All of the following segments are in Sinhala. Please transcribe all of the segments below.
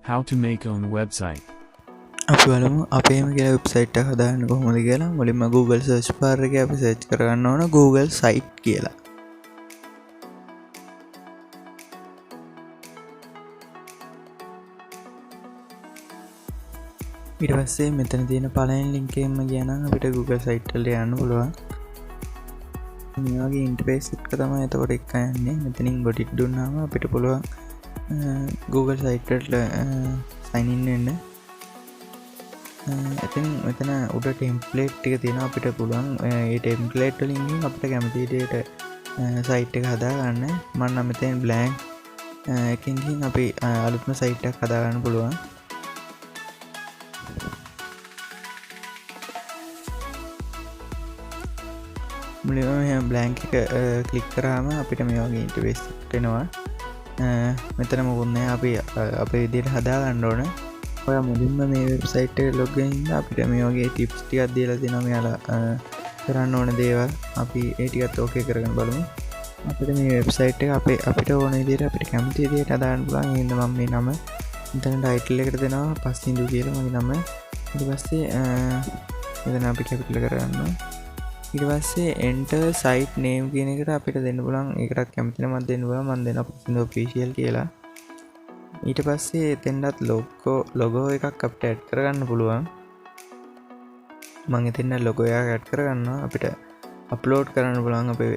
How to make own website. අපි බලමු අපේම කියලා වෙබ්සයිට් එක හදාගන්න කොහොමද කියලා. මුලින්ම Google search bar එකේ අපි search කරගන්න ඕන Google site කියලා. ඊට පස්සේ මෙතන තියෙන පළවෙනි link එකෙන්ම ගියා නම් අපිට Google site වලට යන්න පුළුවන්. මේ වගේ ඉන්ටර්ෆේස් එකක් තමයි එතකොට එක යන්නේ. මෙතනින් got it දුන්නාම අපිට පුළුවන් Google site වලට sign in වෙන්න. ඉතින් මෙතන උඩ ටෙම්ප්ලේට් ටික තියෙනවා අපිට පුළුවන් ඒ ටෙම්ප්ලේට් වලින් අපිට කැමති විදිහට සයිට් එක හදා ගන්න. මම නම් මෙතන බ්ලැන්ක් එකකින් ගිහින් අපි අලුත්ම සයිට් එකක් හදා ගන්න පුළුවන්. මුලින්ම මෙහෙම බ්ලැන්ක් එක ක්ලික් කරාම අපිට මේ වගේ ඉන්ටර්ෆේස් එකක් එනවා. මෙතන මොකුත් නැහැ. අපි අපේ විදිහට හදා ගන්න ඕන. ඔය මුලින්ම මේ වෙබ්සයිට් එකට ලොග් වෙන ඉඳලා අපිට මේ වගේ ටිප්ස් ටිකක් දීලා තියෙනවා. මෙයාලා කරන්න ඕන දේවල් අපි ඒ ටිකත් ඕකේ කරගෙන බලමු. අපිට මේ වෙබ්සයිට් එක අපිට ඕන විදිහට අපිට කැමති විදිහට හදාගන්න පුළුවන්. එහෙනම් මම මේ නම මෙතන ටයිටල් එකට දෙනවා පස්සින්දු කියලා මගේ නම. ඊට පස්සේ මෙතන අපි කැපිටල් කරගන්නවා. ඊට පස්සේ enter site name කියන එකට අපිට දෙන්න පුළුවන්. ඒකටත් කැමති නමක් දෙන්න පුළුවන්. මම දෙනවා පස්සින්දු official කියලා. ඊට පස්සේ එතෙන්ටත් ලොගෝ එකක් අපිට ඇඩ් කරගන්න පුළුවන්. මම එතෙන්ට ලොගෝ එකක් ඇඩ් කරගන්නවා. අපිට අප්ලෝඩ් කරන්න පුළුවන් අපේ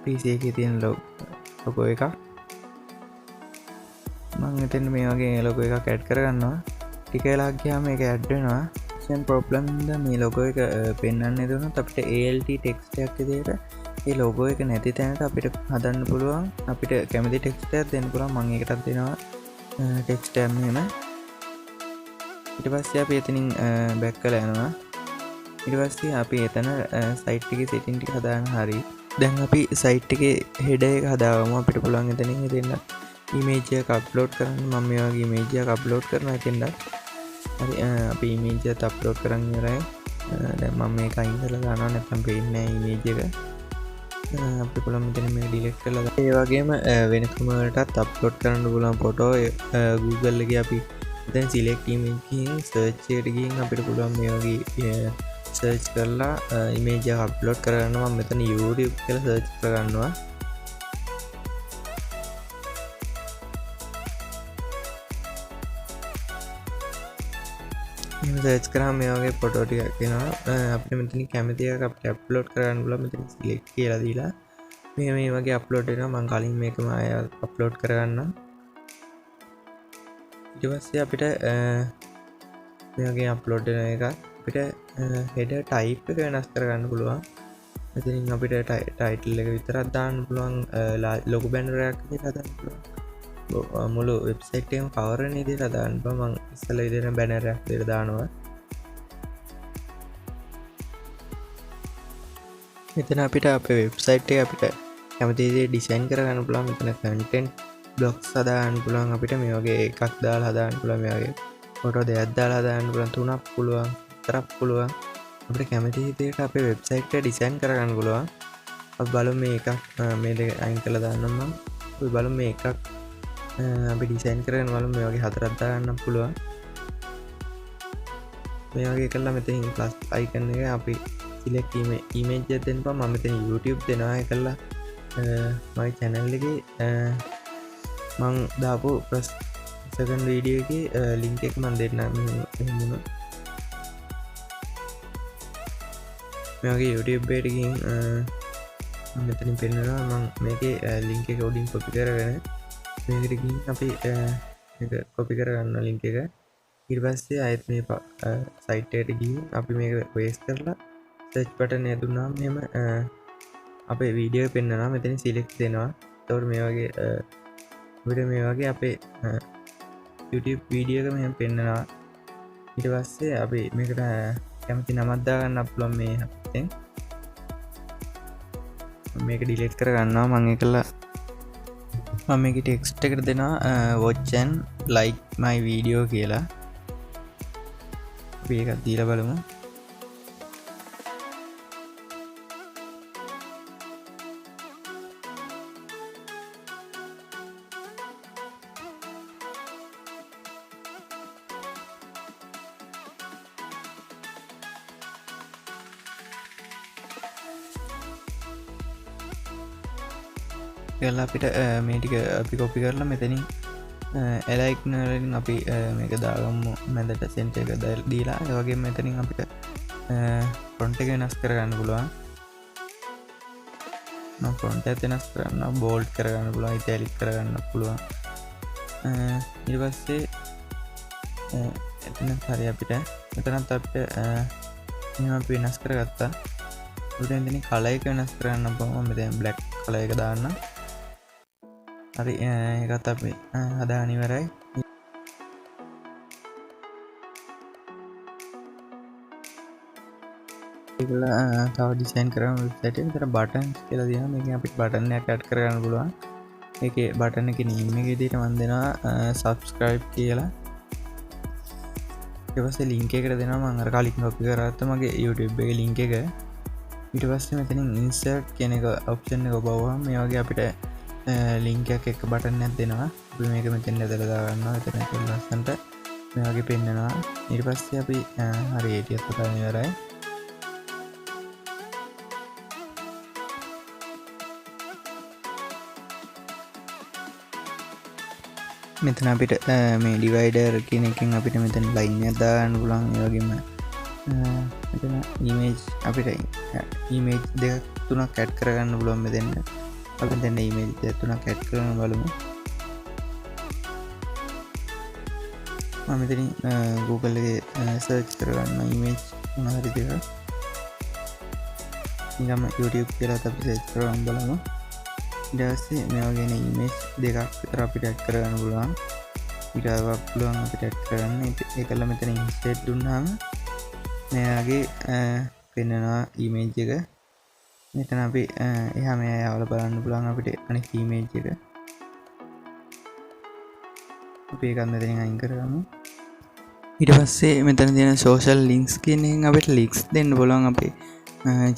PC එකේ තියෙන ලොගෝ එකක්. මම එතෙන්ට මේ වගේ ලොගෝ එකක් ඇඩ් කරගන්නවා. ටික වෙලාවක් ගියාම මේක ඇඩ් වෙනවා. සම් ප්‍රොබ්ලම් ඉඳන් මේ ලොගෝ එක පෙන්වන්නේ දුන්නොත් අපිට ALT ටෙක්ස්ට් එකක් විදිහට ඒ ලොගෝ එක නැති තැනට අපිට හදන්න පුළුවන්. අපිට කැමති ටෙක්ස්ට් එකක් දෙන්න පුළුවන්. මම ඒකටත් දෙනවා ටෙක්ස්ට් එකක් මෙහෙම. ඊට පස්සේ අපි එතනින් බෑක් කරලා යනවා. ඊට පස්සේ අපි එතන සයිට් එකේ සෙටින් ටික හදාගන්න හරි. දැන් අපි සයිට් එකේ header එක හදාගමු. අපිට පුළුවන් එතනින් දෙන්න image එකක් අප්ලෝඩ් කරන්න. මම මේ වගේ image එකක් අප්ලෝඩ් කරනවා එතෙන්ද. හරි අපි image එකක් අප්ලෝඩ් කරන් ඉවරයි. දැන් මම මේක අයින් කරලා දානවා නැත්නම් පේන්නේ නැහැ image එක. අපිට පුළුවන් මෙතන මේක ඩිලීට් කරලා දාන්න. ඒ වගේම වෙන කැමරාවටත් අප්ලෝඩ් කරන්න පුළුවන් ෆොටෝ Google එකේ අපි දැන් select image ගිහින් search එකට ගිහින් අපිට පුළුවන් මේ වගේ search කරලා image එක අප්ලෝඩ් කරගන්නවා. මම මෙතන YouTube කියලා search කරගන්නවා. එහෙම search කරාම මේ වගේ ෆොටෝ ටිකක් එනවා. අපිට මෙතන කැමති එකක් අපිට අප්ලෝඩ් කරගන්න පුළුවන්. මෙතන select කියලා දීලා මේ වගේ අප්ලෝඩ් වෙනවා. මම කලින් මේකම ආය අප්ලෝඩ් කරගන්නම්. ඊට පස්සේ අපිට මේ වගේ අප්ලෝඩ් වෙන එක අපිට header type එක වෙනස් කරගන්න පුළුවන්. මෙතනින් අපිට title එක විතරක් දාන්න පුළුවන්. logo banner එකක් විදිහට හදන්න පුළුවන්. මුළු වෙබ්සයිට් එකම කවර් වෙන විදිහට හදාන්න පුළුවන්. මම ඉස්සෙල්ලා විදිහට banner එකක් විදිහට දානවා. මෙතන අපිට අපේ වෙබ්සයිට් එක අපිට කැමති විදිහට ඩිසයින් කරගන්න පුළුවන්. මෙතන content blocks හදාගන්න පුළුවන්. අපිට මේ වගේ එකක් දාලා හදාගන්න පුළුවන්. මේ වගේ ෆොටෝ දෙකක් දාලා හදාගන්න පුළුවන්. තුනක් පුළුවන්. හතරක් පුළුවන්. අපිට කැමති විදිහට අපේ වෙබ්සයිට් එක ඩිසයින් කරගන්න පුළුවන්. අපි බලමු මේ එකක් මේ දෙක අයින් කරලා දාන්නම් මම. අපි බලමු මේ එකක් අපි ඩිසයින් කරගෙන බලමු. මේ වගේ හතරක් දාගන්න පුළුවන්. මේ වගේ කරලා මෙතනින් ප්ලස් අයිකන් එක අපි select image එක දෙන්න පුළුවන්. මම මෙතන YouTube දෙනවා. ඒක කරලා මගේ channel එකේ මම දාපු first second video එකේ link එක මම දෙන්නම්. එහෙම මේ වගේ YouTube එකට ගිහින් මම මෙතනින් පෙන්නනවා. මම මේකේ link එක උඩින් copy කරගෙන මේකට ගිහින් අපි මේක copy කරගන්න link එක. ඊට පස්සේ ආයෙත් මේ site එකට ගිහින් අපි මේක paste කරලා search button එක දුන්නාම මෙහෙම අපේ වීඩියෝ එක පෙන්නනවා. මෙතනින් select දෙනවා. එතකොට මේ වගේ අපිට මේ වගේ අපේ YouTube වීඩියෝ එක මෙහෙම පෙන්නනවා. ඊට පස්සේ අපි මේකට කැමති නමක් දාගන්න පුළුවන්. මේ හැප්පෙන් මේක ඩිලීට් කරගන්නවා. මම ඒකලා මම මේකේ ටෙක්ස්ට් එකට දෙනවා watch and like my video කියලා. අපි එකක් දීලා බලමු. කරලා අපිට මේ ටික අපි කොපි කරලා මෙතනින් එලයික්න වලින් අපි මේක දාගමු මැදට සෙන්ටර් එක දීලා ඒ වගේම මෙතනින් අපිට ෆොන්ට් එක වෙනස් කරගන්න පුළුවන්. මම ෆොන්ට් එක වෙනස් කරන්න බෝල්ඩ් කරගන්න පුළුවන් ඉටැලික් කරගන්න පුළුවන්. ඊට පස්සේ එතන හරි අපිට මෙතනත් අපිට එහෙම අපි වෙනස් කරගත්තා. උඩින් එතන කලර් එක වෙනස් කරන්න පුළුවන්. මම දැන් බ්ලැක් කලර් එක දාන්න. හරි ඒකත් අපි හදාගෙන ඉවරයි. ඒකලා තව ඩිසයින් කරන වෙබ්සයිට් එකේ විතර බටන්ස් කියලා තියෙනවා. මේකෙන් අපිට බටන් එකක් ඇඩ් කරගන්න පුළුවන්. ඒකේ බටන් එකේ නේම් එක විදිහට මම දෙනවා subscribe කියලා. ඊට පස්සේ link එකකට දෙනවා මම අර කලින් copy කරගත්ත මගේ YouTube එකේ link එක. ඊට පස්සේ මෙතනින් insert කියන එක option එක ඔබවුවම මේ වගේ අපිට link එකක් එක බටන් එකක් දෙනවා. අපි මේක මෙතෙන් ඇදලා දාගන්නවා. එතන කියලා ලස්සනට මේ වගේ පෙන්නනවා. ඊට පස්සේ අපි හරි ඒ ටිකත් හදාගෙන ඉවරයි. මෙතන අපිට මේ ඩිවයිඩර් කියන එකෙන් අපිට මෙතන ලයින් එකක් දාගන්න පුළුවන්. ඒ වගේම මෙතන ඉමේජ් අපිට ඉමේජ් දෙක තුනක් ඇඩ් කරගන්න පුළුවන් මෙතන. අපි දැන් ඉමේජ් දෙක තුනක් ඇඩ් කරගෙන බලමු. මම මෙතනින් Google එකේ සර්ච් කරගන්න ඉමේජ් මොන හරි දෙකක්. ඊගම YouTube කියලා අපි සර්ච් කරගෙන බලමු. ඊට පස්සේ මේ වගේ ඉමේජ් දෙකක් විතර අපිට ඇඩ් කරගන්න පුළුවන්. ඊට පුළුවන් අපිට ඇඩ් කරන්න. ඒකල මෙතන ඉන්සර්ට් දුන්නාම මේ වගේ පෙන්වනවා ඉමේජ් එක. මෙතන අපි එහා මෙහා යවලා බලන්න පුළුවන් අපිට අනිත් ඉමේජ් එක. අපි ඒකත් මෙතනින් අයින් කරගමු. ඊට පස්සේ මෙතන තියෙන social links කියන එකෙන් අපිට links දෙන්න පුළුවන් අපේ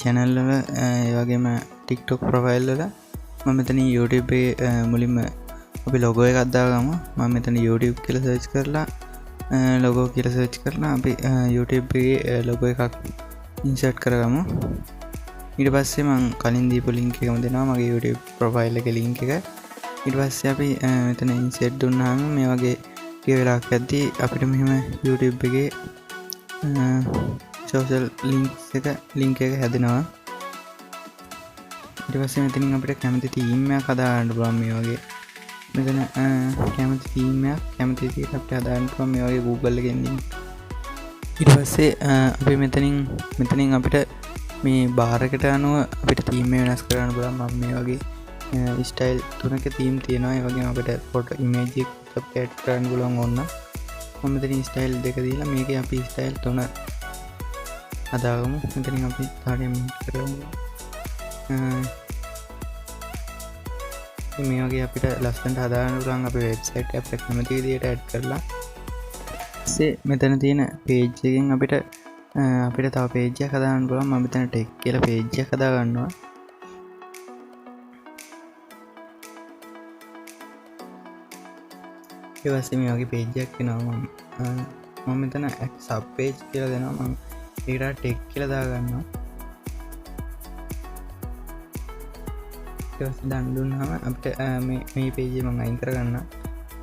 channel වල ඒ වගේම TikTok profile වල. මම මෙතන YouTube එකේ මුලින්ම අපි logo එකක් දාගමු. මම මෙතන YouTube කියලා search කරලා logo කියලා search කරලා අපි YouTube එකේ logo එකක් insert කරගමු. ඊට පස්සේ මම කලින් දීපු link එකම දෙනවා මගේ YouTube profile එකේ link එක. ඊට පස්සේ අපි මෙතන insert දුන්නාම මේ වගේ ටික වෙලාවක් යද්දී අපිට මෙහෙම YouTube එකේ social link එක හැදෙනවා. ඊට පස්සේ මෙතනින් අපිට කැමති තීම් එකක් හදාගන්න පුළුවන් මේ වගේ. මෙතන කැමති තීම් එකක් කැමති විදිහට අපිට හදාගන්න පුළුවන් මේ වගේ Google එකෙන් link. ඊට පස්සේ අපි මෙතනින් අපිට මේ බාර් එකට අනුව අපිට තීම් එක වෙනස් කරන්න පුළුවන්. මම මේ වගේ ස්ටයිල් තුනක තීම් තියෙනවා. ඒ වගේම අපිට ෆොටෝ ඉමේජ් එක අපිට ඇඩ් කරන්න පුළුවන් ඕන. මම මෙතනින් ස්ටයිල් දෙක දීලා මේකේ අපි ස්ටයිල් තුන හදාගමු. මෙතනින් අපි තාරියම් කරමු. මේ වගේ අපිට ලස්සනට හදාගන්න පුළුවන් අපේ වෙබ්සයිට් එක අපිට කැමති විදිහට ඇඩ් කරලා. ඊපස්සේ මෙතන තියෙන page එකෙන් අපිට තව page එකක් හදාගන්න පුළුවන්. මම මෙතන tech කියලා page එකක් හදාගන්නවා. ඊට පස්සේ මේ වගේ page එකක් එනවා. මම මෙතන sub page කියලා දෙනවා. මම ඒකට tech කියලා දාගන්නවා. දන් දුන්නාම අපිට මේ page එක මම අයින් කරගන්නවා.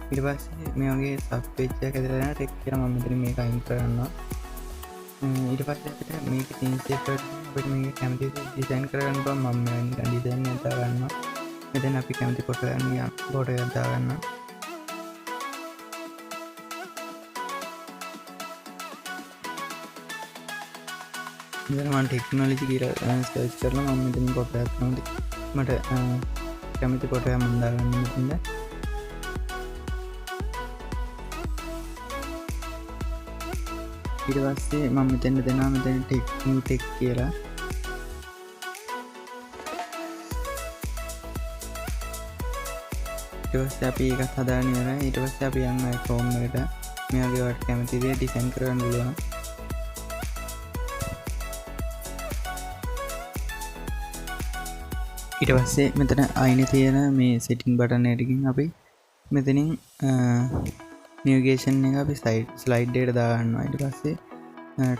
ඊට පස්සේ මේ වගේ sub page එකක් ඇදලා යන ටෙක් කියලා මම මෙතන මේක අයින් කරගන්නවා. ඊට පස්සේ අපිට මේක insert කරලා අපිට මේක කැමති ඩිසයින් කරගන්න පුළුවන්. මම නිකන් ඩිසයින් එකක් දාගන්නවා. මෙතන අපි කැමති ෆොටෝ එකක් දාගන්නවා. මෙතන මම ටෙක්නොලොජි කියලා සර්ච් කරලා මම මෙතන ෆොටෝ එකක් මට කැමති කොට මම දාගන්න මෙතන. ඊට පස්සේ මම මෙතන දෙනවා මෙතන new tech කියලා. ඊට පස්සේ අපි ඒකත් හදාගෙන ඉවරයි. ඊට පස්සේ අපි යනවා Chrome එකට. මේ වගේ වට කැමති දේ ඩිසයින් කරන්න පුළුවන්. ඊට පස්සේ මෙතන අයිනේ තියෙන මේ setting button එකකින් අපි මෙතනින් navigation එක අපි slide එකට දාගන්නවා. ඊට පස්සේ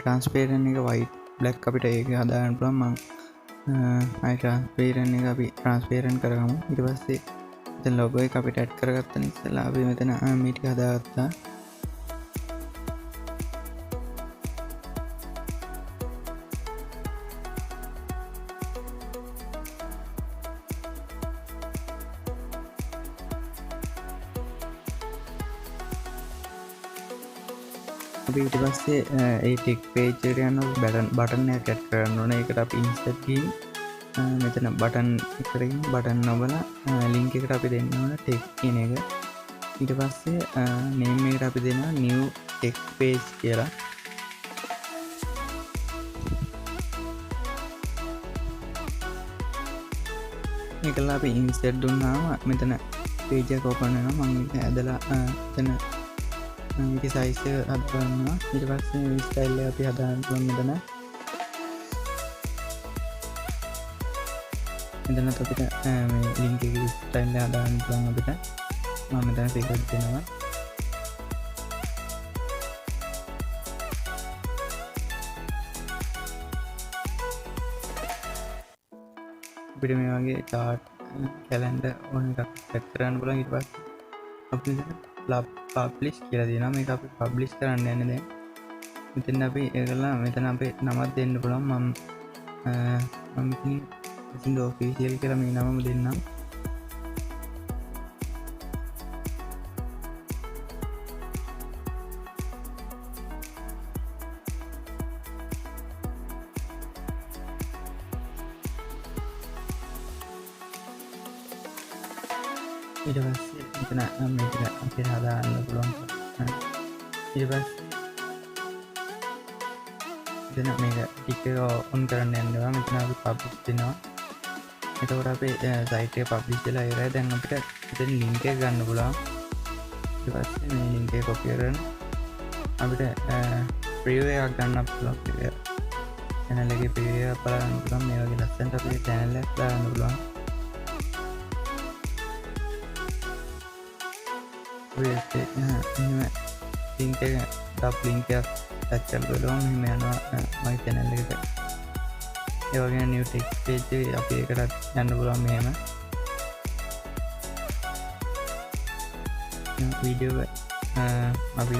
transparent එක white black අපිට ඒක හදාගන්න පුළුවන්. මම අයි ට්‍රාන්ස්පේරන් එක අපි ට්‍රාන්ස්පේරන් කරගමු. ඊට පස්සේ මෙතන ලොගෝ එක අපිට ඇඩ් කරගත්ත නිසා අපි මෙතන මේ ටික හදාගත්තා. අපි ඊට පස්සේ ඒ ටෙක් පේජ් එකට යනවා බටන් එකක් ඇඩ් කරන්න ඕනේ. ඒකට අපි ඉන්සර්ට් ගිහින් මෙතන බටන් එකට ගිහින් බටන් නොබලා ලින්ක් එකට අපි දෙන්න ඕන ටෙක් කියන එක. ඊට පස්සේ නේම් එකට අපි දෙනවා new ටෙක් පේජ් කියලා. ඒකලා අපි ඉන්සර්ට් දුන්නාම මෙතන පේජ් එක ඕපන් වෙනවා. මම මේක ඇදලා එතන මේක සයිස් එක හදගන්නවා. ඊට පස්සේ මේ ස්ටයිල් එක අපි හදාගන්න ඕනේ මෙතන. මෙතන අපිට මේ ලින්ක් එකේ ස්ටයිල් එක හදාගන්න පුළුවන් අපිට. මම මෙතන ෆිගර් දෙනවා. අපිට මේ වගේ chart calendar ඕන එකක් set කරන්න පුළුවන්. ඊට පස්සේ අපි publish කියලා දෙනවා. මේක අපි publish කරන්න යන්නේ දැන්. මෙතන අපි ඒකලා මෙතන අපේ නමක් දෙන්න පුළුවන්. මම ඉතින් official කියලා මේ නමම දෙන්නම්. ඊට පස්සේ මෙතන මේක අපිට හදාගන්න පුළුවන්. ඊට පස්සේ මෙතන මේක ටික ඔන් කරන්න යනවා. මෙතන අපි publish දෙනවා. එතකොට අපේ site එක publish වෙලා ඉවරයි. දැන් අපිට මෙතන link එක ගන්න පුළුවන්. ඊට පස්සේ මේ link එක copy කරගෙන අපිට preview එකක් ගන්න පුළුවන්. channel එකේ preview එකක් බලන්න පුළුවන්. මේ වගේ ලස්සනට අපේ channel එක දාන්න පුළුවන්. link එක top link එකක් ටච් කරලා බලමු. මෙහෙම යනවා my channel එකට. ඒ වගේ new text page එක අපි ඒකට යන්න පුළුවන්. මෙහෙම වීඩියෝ අපි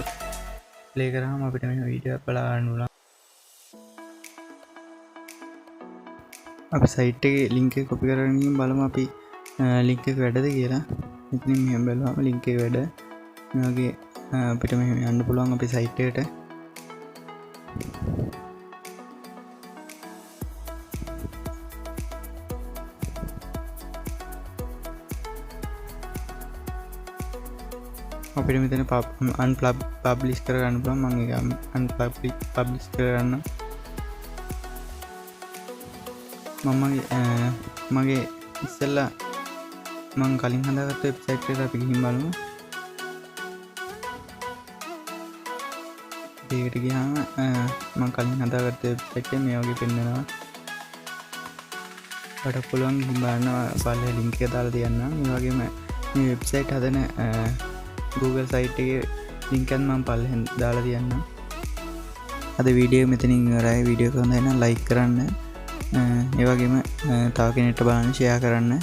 ප්ලේ කරාම අපිට මේ වීඩියෝ එක බලා ගන්න පුළුවන්. අපි site එකේ link එක copy කරගෙන ගිහින් බලමු අපි link එක වැඩද කියලා. ඉතින් මෙහෙම බලුවම link එක වැඩ. මේ වගේ අපිට මෙහෙම යන්න පුළුවන් අපේ site එකට. අපිට මෙතන unpublish කරගන්න පුළුවන්. මම ඒක unpublish කරගන්න. මගේ ඉස්සෙල්ලා මම කලින් හදාගත්ත වෙබ්සයිට් එකට අපි ගිහින් බලමු. ඒකට ගියාම මම කලින් හදාගත්ත වෙබ්සයිට් එක මේ වගේ පෙන්නනවා. ඔයාලට පුළුවන් ගිහින් බලන්න. පල්ලේ link එක දාලා තියන්නම්. මේ වගේම මේ වෙබ්සයිට් හදන Google site එකේ link එක මම පල්ලෙන් දාලා තියන්නම්. අද වීඩියෝ මෙතනින් ඉවරයි. වීඩියෝ එක හොඳයි නම් like කරන්න. ඒ වගේම තව කෙනෙක්ට බලන්න share කරන්න.